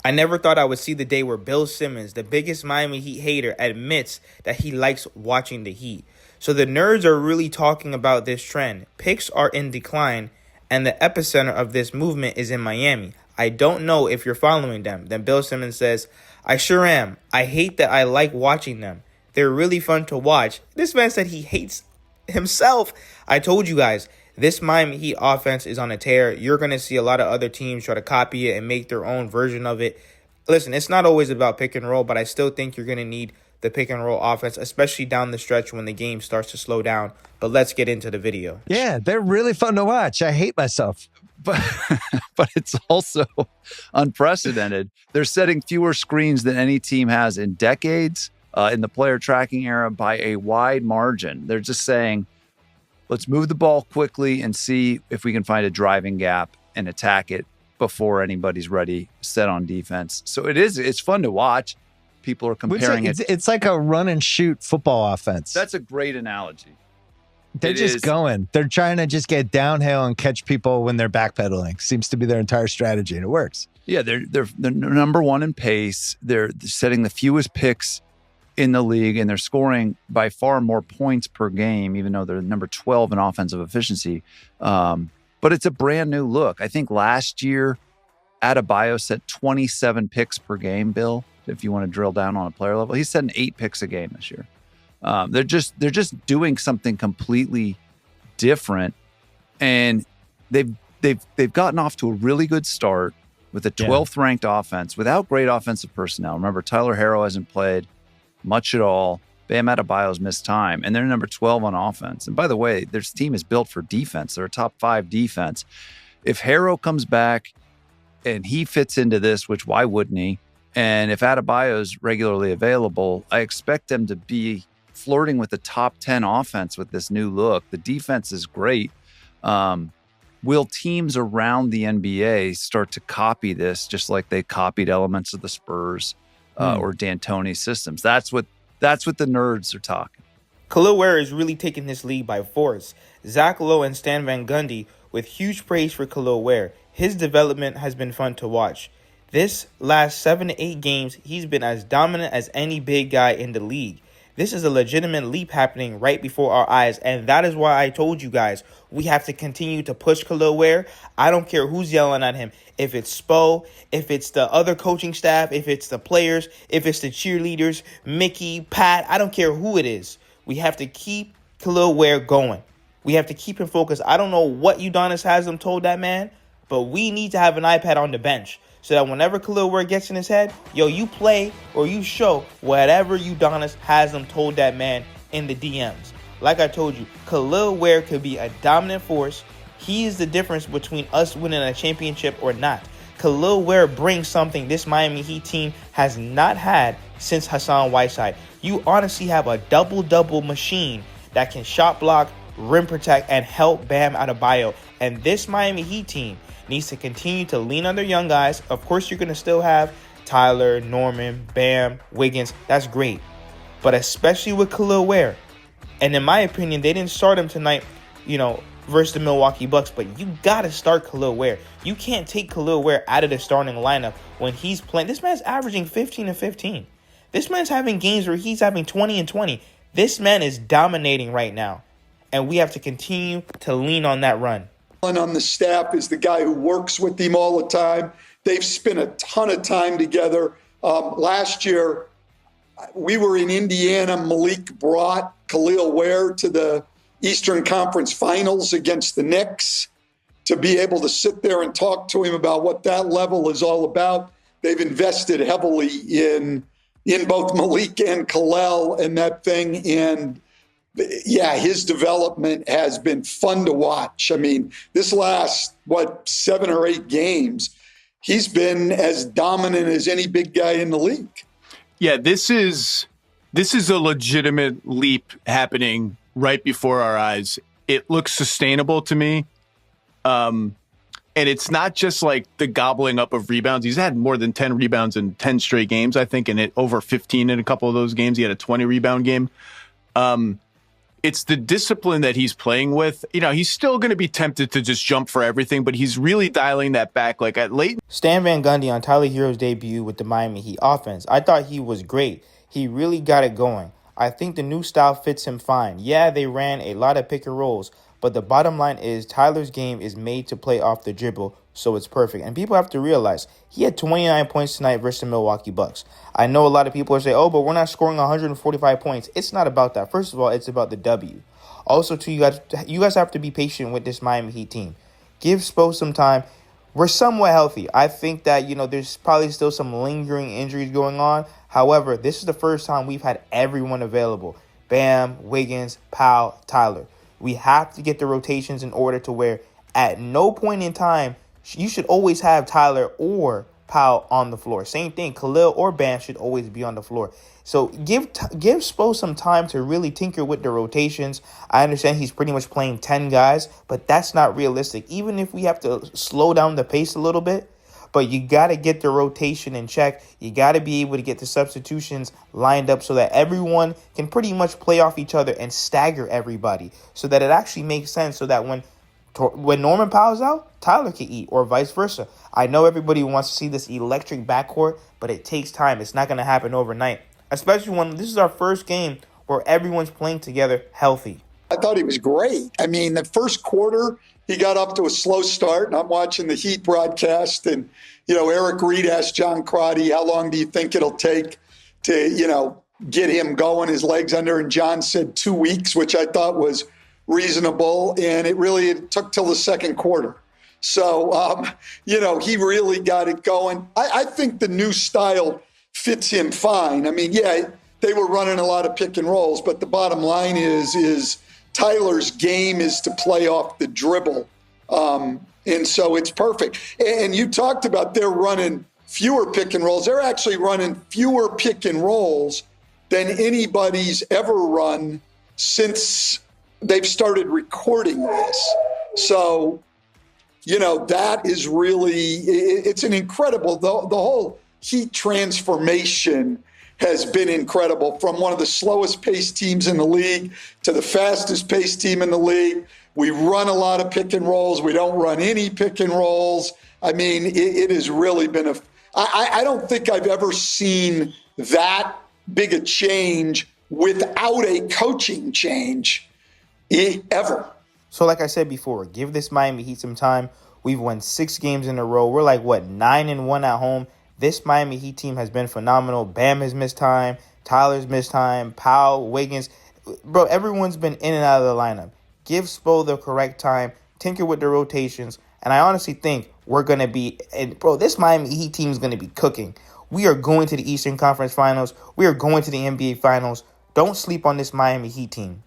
I never thought I would see the day where Bill Simmons, the biggest Miami Heat hater, admits that he likes watching the Heat. So the nerds are really talking about this trend. Picks are in decline, and the epicenter of this movement is in Miami. I don't know if you're following them. Then Bill Simmons says, I sure am. I hate that I like watching them. They're really fun to watch. This man said he hates himself. I told you guys, this Miami Heat offense is on a tear. You're going to see a lot of other teams try to copy it and make their own version of it. Listen, it's not always about pick and roll, but I still think you're going to need the pick and roll offense, especially down the stretch when the game starts to slow down. But let's get into the video. Yeah, they're really fun to watch. I hate myself. But it's also unprecedented. They're setting fewer screens than any team has in decades in the player tracking era by a wide margin. They're just saying, let's move the ball quickly and see if we can find a driving gap and attack it before anybody's ready, set on defense. So it's fun to watch. People are comparing it. It's like a run and shoot football offense. That's a great analogy. They're just going. They're trying to just get downhill and catch people when they're backpedaling. Seems to be their entire strategy, and it works. Yeah, they're number one in pace. They're setting the fewest picks in the league, and they're scoring by far more points per game, even though they're number 12 in offensive efficiency. But it's a brand new look. I think last year, Adebayo set 27 picks per game, Bill, if you want to drill down on a player level. He's setting 8 picks a game this year. They're just doing something completely different, and they've gotten off to a really good start with a 12th ranked offense without great offensive personnel. Remember, Tyler Herro hasn't played much at all. Bam Adebayo's missed time, and they're number 12 on offense. And by the way, their team is built for defense. They're a top 5 defense. If Herro comes back and he fits into this, which why wouldn't he? And if Adebayo's regularly available, I expect them to be flirting with the top 10 offense with this new look. The defense is great. Will teams around the NBA start to copy this just like they copied elements of the Spurs or D'Antoni's systems? That's what the nerds are talking. Kel'el Ware is really taking this league by force. Zach Lowe and Stan Van Gundy with huge praise for Kel'el Ware. His development has been fun to watch. This last 7 to 8 games, he's been as dominant as any big guy in the league. This is a legitimate leap happening right before our eyes, and that is why I told you guys we have to continue to push Kel'el Ware. I don't care who's yelling at him. If it's Spo, if it's the other coaching staff, if it's the players, if it's the cheerleaders, Mickey, Pat, I don't care who it is. We have to keep Kel'el Ware going. We have to keep him focused. I don't know what Udonis Haslam told that man, but we need to have an iPad on the bench so that whenever Kel'el Ware gets in his head, you play or you show whatever Udonis Haslam told that man in the DMs. Like I told you, Kel'el Ware could be a dominant force. He is the difference between us winning a championship or not. Kel'el Ware brings something this Miami Heat team has not had since Hassan Whiteside. You honestly have a double-double machine that can shot block, rim protect, and help Bam Adebayo. And this Miami Heat team needs to continue to lean on their young guys. Of course, you're going to still have Tyler, Norman, Bam, Wiggins. That's great. But especially with Kel'el Ware. And in my opinion, they didn't start him tonight, versus the Milwaukee Bucks. But you got to start Kel'el Ware. You can't take Kel'el Ware out of the starting lineup when he's playing. This man's averaging 15 and 15. This man's having games where he's having 20 and 20. This man is dominating right now. And we have to continue to lean on that run. On the staff is the guy who works with him all the time. They've spent a ton of time together. Last year, we were in Indiana. Malik brought Kel'el Ware to the Eastern Conference Finals against the Knicks to be able to sit there and talk to him about what that level is all about. They've invested heavily in both Malik and Kel'el and that thing. And yeah, his development has been fun to watch. I mean, this last, 7 or 8 games, he's been as dominant as any big guy in the league. Yeah, this is a legitimate leap happening right before our eyes. It looks sustainable to me. And it's not just like the gobbling up of rebounds. He's had more than 10 rebounds in 10 straight games, I think, and over 15 in a couple of those games. He had a 20 rebound game. it's the discipline that he's playing with. You know, he's still going to be tempted to just jump for everything, but he's really dialing that back. Like at late. Stan Van Gundy on Tyler Hero's debut with the Miami Heat offense. I thought he was great. He really got it going. I think the new style fits him fine. Yeah, they ran a lot of pick and rolls, but the bottom line is Tyler's game is made to play off the dribble, so it's perfect. And people have to realize he had 29 points tonight versus the Milwaukee Bucks. I know a lot of people are saying, oh, but we're not scoring 145 points. It's not about that. First of all, it's about the W. Also, too, you guys have to be patient with this Miami Heat team. Give Spo some time. We're somewhat healthy. I think that, there's probably still some lingering injuries going on. However, this is the first time we've had everyone available. Bam, Wiggins, Powell, Tyler. We have to get the rotations in order to where at no point in time you should always have Tyler or Powell on the floor. Same thing, Kel'el or Bam should always be on the floor. So give Spo some time to really tinker with the rotations. I understand he's pretty much playing 10 guys, but that's not realistic. Even if we have to slow down the pace a little bit, but you got to get the rotation in check. You got to be able to get the substitutions lined up so that everyone can pretty much play off each other and stagger everybody so that it actually makes sense so that when Norman Powell's out, Tyler can eat or vice versa. I know everybody wants to see this electric backcourt, but it takes time. It's not going to happen overnight, especially when this is our first game where everyone's playing together healthy. I thought he was great. I mean, the first quarter, he got up to a slow start, and I'm watching the Heat broadcast, and, Eric Reed asked John Crotty, how long do you think it'll take to, get him going, his legs under? And John said 2 weeks, which I thought was reasonable, and it took till the second quarter. So, he really got it going. I think the new style fits him fine. I mean, yeah, they were running a lot of pick and rolls, but the bottom line is Tyler's game is to play off the dribble. And so it's perfect. And you talked about they're running fewer pick and rolls. They're actually running fewer pick and rolls than anybody's ever run since they've started recording this. So, that is really, it's an incredible, the whole Heat transformation has been incredible, from one of the slowest paced teams in the league to the fastest paced team in the league. We run a lot of pick and rolls. We don't run any pick and rolls. I mean, it has really been I don't think I've ever seen that big a change without a coaching change ever. So like I said before, give this Miami Heat some time. We've won 6 games in a row. We're like, 9-1 at home. This Miami Heat team has been phenomenal. Bam has missed time. Tyler's missed time. Powell, Wiggins. Bro, everyone's been in and out of the lineup. Give Spo the correct time. Tinker with the rotations. And I honestly think we're going to be... And bro, this Miami Heat team is going to be cooking. We are going to the Eastern Conference Finals. We are going to the NBA Finals. Don't sleep on this Miami Heat team.